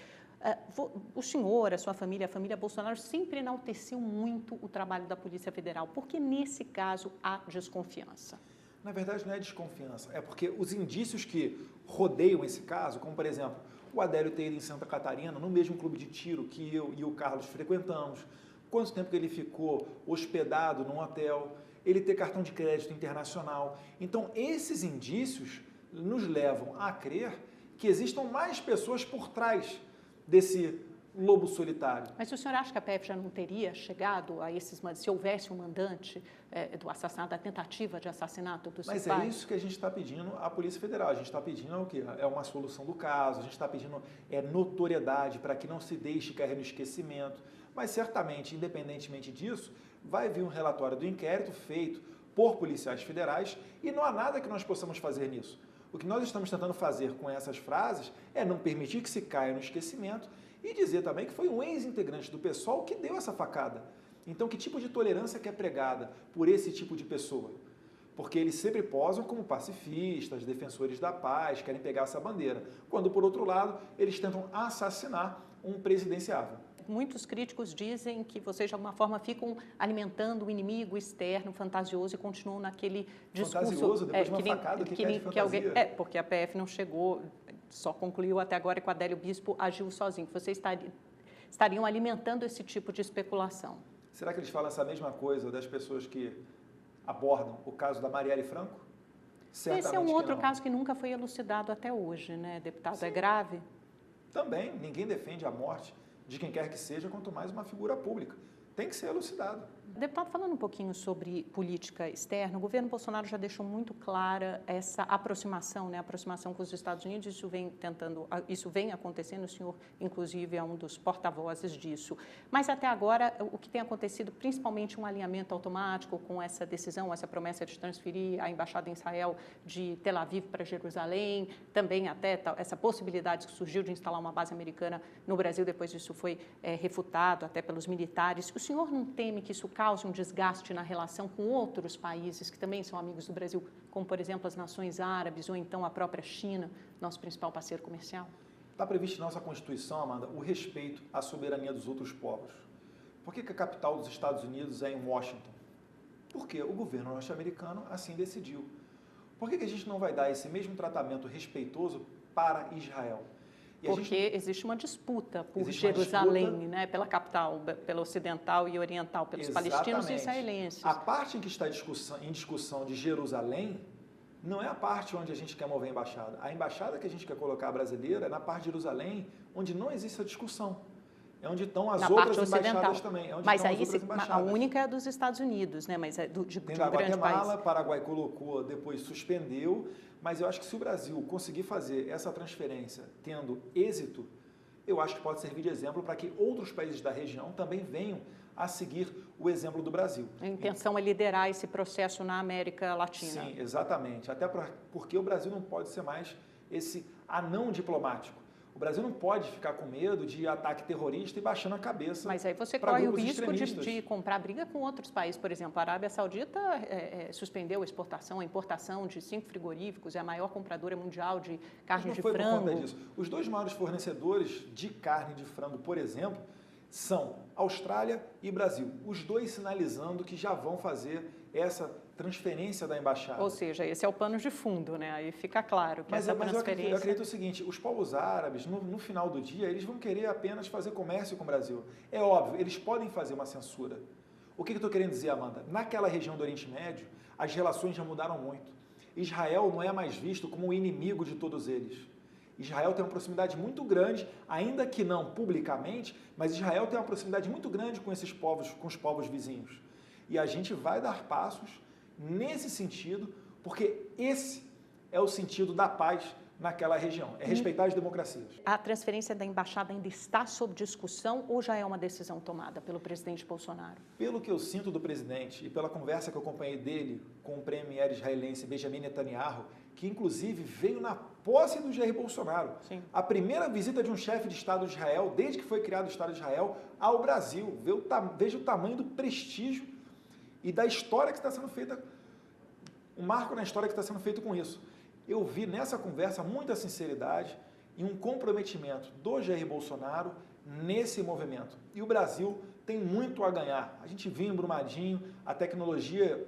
O senhor, a sua família, a família Bolsonaro sempre enalteceu muito o trabalho da Polícia Federal. Por que nesse caso há desconfiança? Na verdade não é desconfiança, é porque os indícios que rodeiam esse caso, como por exemplo, o Adélio ter ido em Santa Catarina, no mesmo clube de tiro que eu e o Carlos frequentamos, quanto tempo que ele ficou hospedado num hotel, ele ter cartão de crédito internacional. Então, esses indícios nos levam a crer que existam mais pessoas por trás desse lobo solitário. Mas o senhor acha que a PF já não teria chegado a esses... Se houvesse um mandante do assassinato, da tentativa de assassinato do seu pai? Mas é isso que a gente está pedindo à Polícia Federal. A gente está pedindo o quê? É uma solução do caso, a gente está pedindo notoriedade para que não se deixe cair no esquecimento. Mas certamente, independentemente disso, vai vir um relatório do inquérito feito por policiais federais e não há nada que nós possamos fazer nisso. O que nós estamos tentando fazer com essas frases é não permitir que se caia no esquecimento e dizer também que foi um ex-integrante do PSOL que deu essa facada. Então, que tipo de tolerância que é pregada por esse tipo de pessoa? Porque eles sempre posam como pacifistas, defensores da paz, querem pegar essa bandeira, quando, por outro lado, eles tentam assassinar um presidenciável. Muitos críticos dizem que vocês, de alguma forma, ficam alimentando o inimigo externo, fantasioso, e continuam naquele discurso... Fantasioso? Depois de uma facada, o que é de fantasia? Porque a PF não chegou, só concluiu até agora que o Adélio Bispo agiu sozinho. Vocês estariam alimentando esse tipo de especulação. Será que eles falam essa mesma coisa das pessoas que abordam o caso da Marielle Franco? Certamente esse é um outro caso que nunca foi elucidado até hoje, né, deputado? Sim. É grave? Também, ninguém defende a morte de quem quer que seja, quanto mais uma figura pública. Tem que ser elucidado. Deputado, falando um pouquinho sobre política externa, o governo Bolsonaro já deixou muito clara essa aproximação, né, aproximação com os Estados Unidos, isso vem acontecendo, o senhor, inclusive, é um dos porta-vozes disso. Mas, até agora, o que tem acontecido, principalmente um alinhamento automático com essa decisão, essa promessa de transferir a Embaixada em Israel de Tel Aviv para Jerusalém, também até essa possibilidade que surgiu de instalar uma base americana no Brasil, depois disso foi refutado até pelos militares. O senhor não teme que isso cause um desgaste na relação com outros países que também são amigos do Brasil, como, por exemplo, as nações árabes ou então a própria China, nosso principal parceiro comercial? Está previsto em nossa Constituição, Amanda, o respeito à soberania dos outros povos. Por que a capital dos Estados Unidos é em Washington? Porque o governo norte-americano assim decidiu. Por que a gente não vai dar esse mesmo tratamento respeitoso para Israel? Porque existe uma disputa por Jerusalém, né, pela capital, pela ocidental e oriental, pelos palestinos e israelenses. A parte em que está em discussão de Jerusalém não é a parte onde a gente quer mover a embaixada. A embaixada que a gente quer colocar brasileira é na parte de Jerusalém, onde não existe a discussão. É onde estão as outras embaixadas também. Mas aí a única é a dos Estados Unidos, né? Mas é de um grande país. Guatemala, Paraguai colocou, depois suspendeu. Mas eu acho que se o Brasil conseguir fazer essa transferência tendo êxito, eu acho que pode servir de exemplo para que outros países da região também venham a seguir o exemplo do Brasil. A intenção é liderar esse processo na América Latina. Sim, exatamente. Até porque o Brasil não pode ser mais esse anão diplomático. O Brasil não pode ficar com medo de ataque terrorista e baixando a cabeça. Mas aí você corre o risco de comprar briga com outros países. Por exemplo, a Arábia Saudita suspendeu a importação de 5 frigoríficos, é a maior compradora mundial de carne de frango. Por conta disso. Os 2 maiores fornecedores de carne de frango, por exemplo, são Austrália e Brasil. Os 2 sinalizando que já vão fazer essa transferência da embaixada. Ou seja, esse é o pano de fundo, né? Aí fica claro que essa transferência... Eu acredito o seguinte, os povos árabes, no final do dia, eles vão querer apenas fazer comércio com o Brasil. É óbvio, eles podem fazer uma censura. O que eu estou querendo dizer, Amanda? Naquela região do Oriente Médio, as relações já mudaram muito. Israel não é mais visto como o inimigo de todos eles. Israel tem uma proximidade muito grande, ainda que não publicamente, mas Israel tem uma proximidade muito grande com esses povos, com os povos vizinhos. E a gente vai dar passos nesse sentido, porque esse é o sentido da paz naquela região, é respeitar as democracias. A transferência da embaixada ainda está sob discussão ou já é uma decisão tomada pelo presidente Bolsonaro? Pelo que eu sinto do presidente e pela conversa que eu acompanhei dele com o premier israelense Benjamin Netanyahu, que inclusive veio na posse do Jair Bolsonaro. Sim. A primeira visita de um chefe de Estado de Israel, desde que foi criado o Estado de Israel, ao Brasil. Veja o tamanho do prestígio e da história que está sendo feita, um marco na história que está sendo feito com isso. Eu vi nessa conversa muita sinceridade e um comprometimento do Jair Bolsonaro nesse movimento. E o Brasil tem muito a ganhar. A gente viu em Brumadinho a tecnologia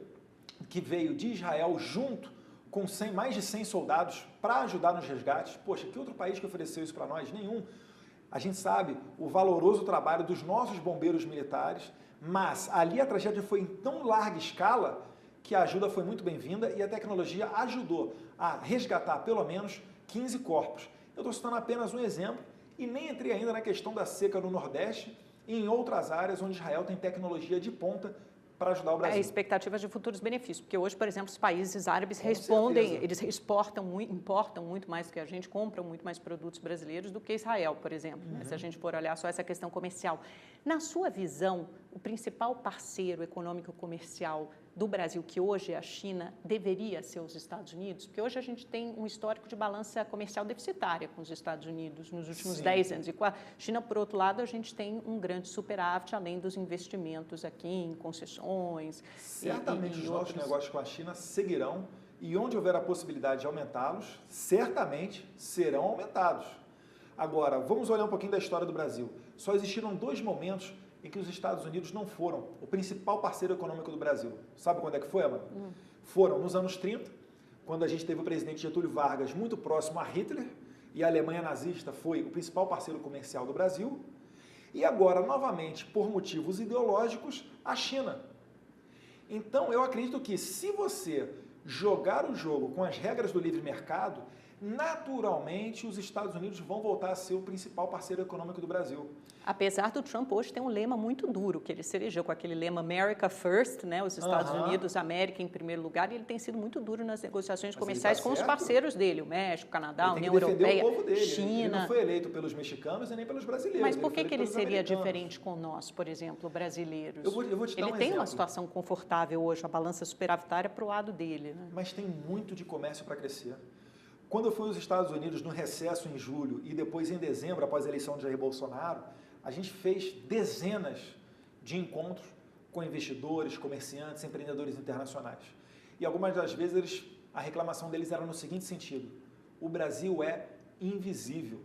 que veio de Israel junto com mais de 100 soldados para ajudar nos resgates. Poxa, que outro país que ofereceu isso para nós? Nenhum. A gente sabe o valoroso trabalho dos nossos bombeiros militares, mas ali a tragédia foi em tão larga escala que a ajuda foi muito bem-vinda e a tecnologia ajudou a resgatar pelo menos 15 corpos. Eu estou citando apenas um exemplo e nem entrei ainda na questão da seca no Nordeste e em outras áreas onde Israel tem tecnologia de ponta para ajudar o Brasil. Expectativas de futuros benefícios, porque hoje, por exemplo, os países árabes respondem, eles importam muito mais do que a gente, compram muito mais produtos brasileiros do que Israel, por exemplo, né? Se a gente for olhar só essa questão comercial. Na sua visão, o principal parceiro econômico comercial do Brasil, que hoje é a China, deveria ser os Estados Unidos? Porque hoje a gente tem um histórico de balança comercial deficitária com os Estados Unidos nos últimos 10 anos. E com a China, por outro lado, a gente tem um grande superávit, além dos investimentos aqui em concessões. Certamente os nossos negócios com a China seguirão e onde houver a possibilidade de aumentá-los, certamente serão aumentados. Agora, vamos olhar um pouquinho da história do Brasil. Só existiram 2 momentos em que os Estados Unidos não foram o principal parceiro econômico do Brasil. Sabe quando é que foi, Amanda? Foram nos anos 30, quando a gente teve o presidente Getúlio Vargas muito próximo a Hitler, e a Alemanha nazista foi o principal parceiro comercial do Brasil, e agora, novamente, por motivos ideológicos, a China. Então, eu acredito que se você jogar o jogo com as regras do livre mercado, naturalmente os Estados Unidos vão voltar a ser o principal parceiro econômico do Brasil. Apesar do Trump hoje ter um lema muito duro, que ele se elegeu com aquele lema America First, né? Os Estados Unidos, América em primeiro lugar, e ele tem sido muito duro nas negociações comerciais com os parceiros dele, o México, o Canadá, a União Europeia, o povo dele. China. Ele não foi eleito pelos mexicanos e nem pelos brasileiros. Mas por que ele seria diferente com nós, por exemplo, brasileiros? Eu vou te dar um exemplo. Ele tem uma situação confortável hoje, a balança superavitária para o lado dele, né? Mas tem muito de comércio para crescer. Quando eu fui aos Estados Unidos no recesso em julho e depois em dezembro, após a eleição de Jair Bolsonaro, a gente fez dezenas de encontros com investidores, comerciantes, empreendedores internacionais. E algumas das vezes a reclamação deles era no seguinte sentido: o Brasil é invisível.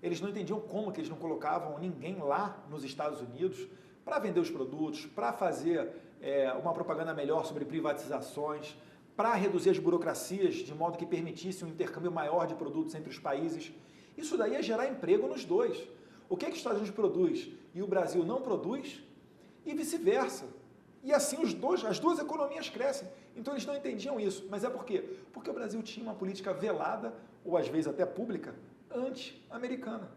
Eles não entendiam como que eles não colocavam ninguém lá nos Estados Unidos para vender os produtos, para fazer uma propaganda melhor sobre privatizações, para reduzir as burocracias de modo que permitisse um intercâmbio maior de produtos entre os países. Isso daí ia gerar emprego nos dois. O que os Estados Unidos produz e o Brasil não produz? E vice-versa. E assim as duas economias crescem. Então eles não entendiam isso. Mas é por quê? Porque o Brasil tinha uma política velada, ou às vezes até pública, anti-americana.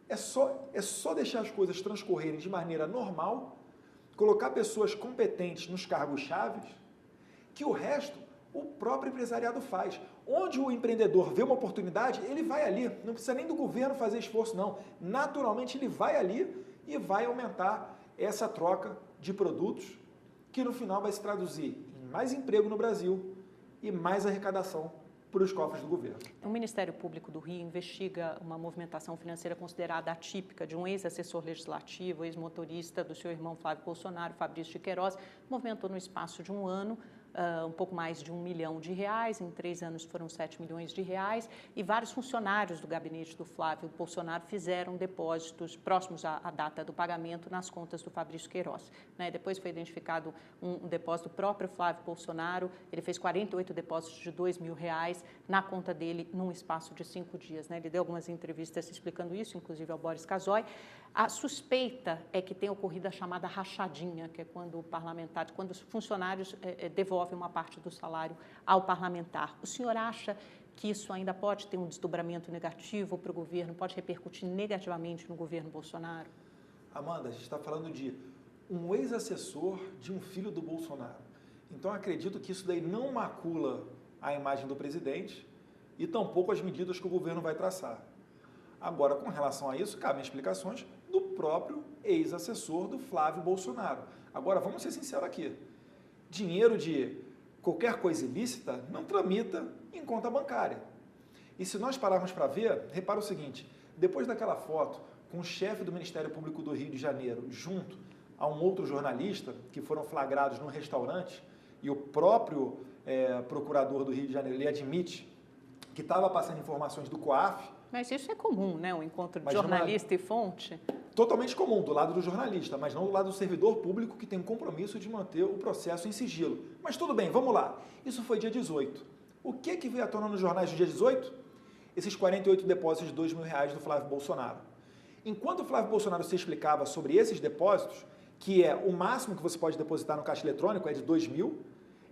É só deixar as coisas transcorrerem de maneira normal, colocar pessoas competentes nos cargos chaves, que o resto o próprio empresariado faz. Onde o empreendedor vê uma oportunidade, ele vai ali. Não precisa nem do governo fazer esforço, não. Naturalmente, ele vai ali e vai aumentar essa troca de produtos, que no final vai se traduzir em mais emprego no Brasil e mais arrecadação para os cofres do governo. O Ministério Público do Rio investiga uma movimentação financeira considerada atípica de um ex-assessor legislativo, ex-motorista do seu irmão Flávio Bolsonaro, Fabrício de Queiroz, movimentou no espaço de um ano um pouco mais de R$1 milhão, em 3 anos foram R$7 milhões, e vários funcionários do gabinete do Flávio Bolsonaro fizeram depósitos próximos à data do pagamento nas contas do Fabrício Queiroz. Né? Depois foi identificado um depósito do próprio Flávio Bolsonaro, ele fez 48 depósitos de R$2 mil na conta dele num espaço de 5 dias. Né? Ele deu algumas entrevistas explicando isso, inclusive ao Boris Casoy. A suspeita é que tenha ocorrido a chamada rachadinha, que é quando os funcionários devolvem uma parte do salário ao parlamentar. O senhor acha que isso ainda pode ter um desdobramento negativo para o governo, pode repercutir negativamente no governo Bolsonaro? Amanda, a gente está falando de um ex-assessor de um filho do Bolsonaro. Então, acredito que isso daí não macula a imagem do presidente e tampouco as medidas que o governo vai traçar. Agora, com relação a isso, cabem explicações do próprio ex-assessor do Flávio Bolsonaro. Agora, vamos ser sinceros aqui. Dinheiro de qualquer coisa ilícita não tramita em conta bancária. E se nós pararmos para ver, repara o seguinte, depois daquela foto com o chefe do Ministério Público do Rio de Janeiro, junto a um outro jornalista, que foram flagrados num restaurante, e o próprio procurador do Rio de Janeiro, ele admite que estava passando informações do COAF. Mas isso é comum, né? O encontro de jornalista e fonte. Totalmente comum, do lado do jornalista, mas não do lado do servidor público que tem um compromisso de manter o processo em sigilo. Mas tudo bem, vamos lá. Isso foi dia 18. O que veio à tona nos jornais do dia 18? Esses 48 depósitos de R$2 mil do Flávio Bolsonaro. Enquanto o Flávio Bolsonaro se explicava sobre esses depósitos, que é o máximo que você pode depositar no caixa eletrônico é de R$2 mil,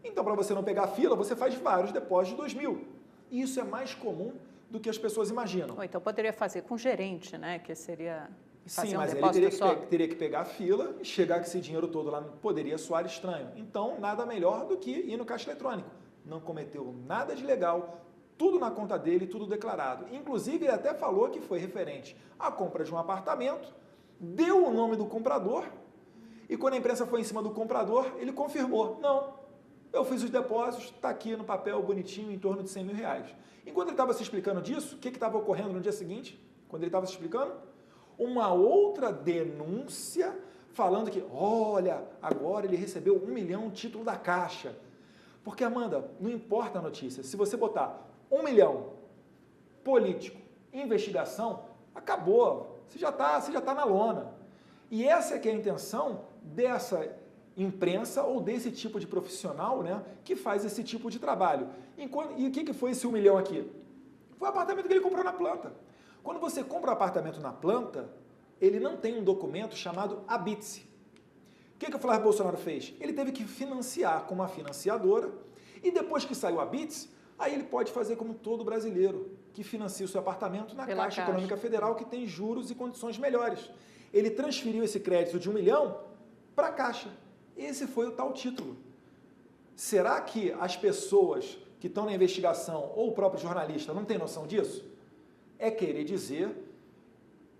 então para você não pegar a fila, você faz vários depósitos de R$2 mil. E isso é mais comum do que as pessoas imaginam. Ou então poderia fazer com o gerente, né? Que seria fazer Sim, um mas depósito ele teria que pegar a fila e chegar com esse dinheiro todo lá, poderia soar estranho. Então, nada melhor do que ir no caixa eletrônico. Não cometeu nada de ilegal, tudo na conta dele, tudo declarado. Inclusive, ele até falou que foi referente à compra de um apartamento, deu o nome do comprador e quando a imprensa foi em cima do comprador, ele confirmou. Não, eu fiz os depósitos, está aqui no papel bonitinho, em torno de R$100 mil. Enquanto ele estava se explicando disso, o que estava ocorrendo no dia seguinte, quando ele estava se explicando? Uma outra denúncia falando que, olha, agora ele recebeu R$1 milhão título da Caixa. Porque, Amanda, não importa a notícia, se você botar R$1 milhão, político, investigação, acabou, você já tá na lona. E essa é que é a intenção dessa imprensa ou desse tipo de profissional, né, que faz esse tipo de trabalho. E o que foi esse R$1 milhão aqui? Foi o apartamento que ele comprou na planta. Quando você compra um apartamento na planta, ele não tem um documento chamado habite-se. O que o Flávio Bolsonaro fez? Ele teve que financiar com uma financiadora e depois que saiu o habite-se, aí ele pode fazer como todo brasileiro, que financia o seu apartamento na Caixa Econômica Federal, que tem juros e condições melhores. Ele transferiu esse crédito de R$1 milhão para a Caixa. Esse foi o tal título. Será que as pessoas que estão na investigação ou o próprio jornalista não tem noção disso? É querer dizer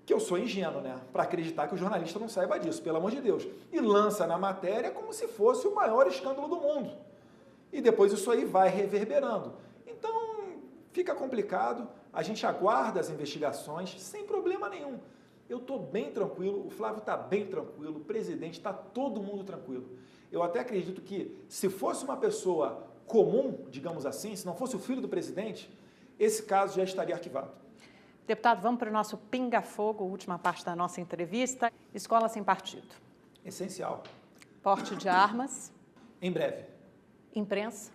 que eu sou ingênuo, né? Para acreditar que o jornalista não saiba disso, pelo amor de Deus. E lança na matéria como se fosse o maior escândalo do mundo. E depois isso aí vai reverberando. Então, fica complicado, a gente aguarda as investigações sem problema nenhum. Eu estou bem tranquilo, o Flávio está bem tranquilo, o presidente está todo mundo tranquilo. Eu até acredito que se fosse uma pessoa comum, digamos assim, se não fosse o filho do presidente, esse caso já estaria arquivado. Deputado, vamos para o nosso pinga-fogo, última parte da nossa entrevista. Escola sem partido. Essencial. Porte de armas. Em breve. Imprensa.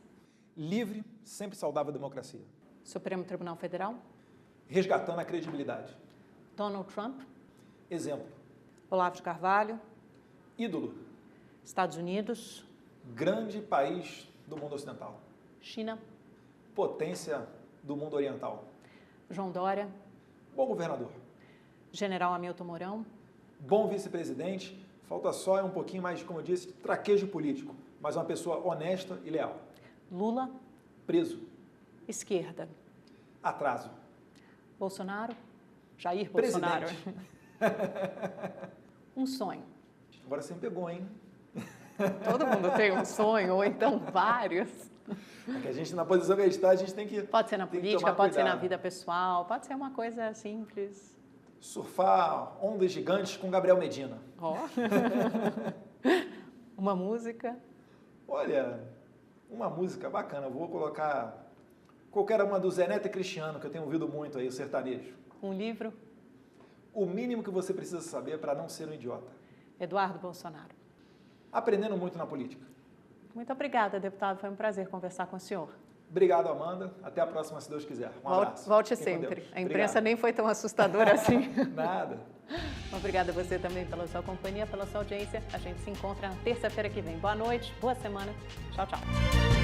Livre, sempre saudável a democracia. Supremo Tribunal Federal. Resgatando a credibilidade. Donald Trump. Exemplo. Olavo de Carvalho. Ídolo. Estados Unidos. Grande país do mundo ocidental. China. Potência do mundo oriental. João Dória. Bom governador. General Hamilton Mourão. Bom vice-presidente. Falta só um pouquinho mais, como eu disse, traquejo político, mas uma pessoa honesta e leal. Lula. Preso. Esquerda. Atraso. Bolsonaro? Jair Presidente. Bolsonaro. Um sonho. Agora você me pegou, hein? Todo mundo tem um sonho, ou então vários. Porque a gente, na posição que a gente está, a gente tem que. Pode ser na tem que política, tomar pode ser na cuidado. vida pessoal, pode ser uma coisa simples. Surfar ondas gigantes com Gabriel Medina. Ó. Uma música. Olha, uma música bacana. Eu vou colocar qualquer uma do Zé Neto e Cristiano, que eu tenho ouvido muito aí, o sertanejo. Um livro. O mínimo que você precisa saber para não ser um idiota. Eduardo Bolsonaro. Aprendendo muito na política. Muito obrigada, deputado. Foi um prazer conversar com o senhor. Obrigado, Amanda. Até a próxima, se Deus quiser. Um abraço. Volte Fiquem com sempre. Deus. A imprensa Obrigado. nem foi tão assustadora assim. Nada. Obrigada a você também pela sua companhia, pela sua audiência. A gente se encontra na terça-feira que vem. Boa noite, boa semana. Tchau, tchau.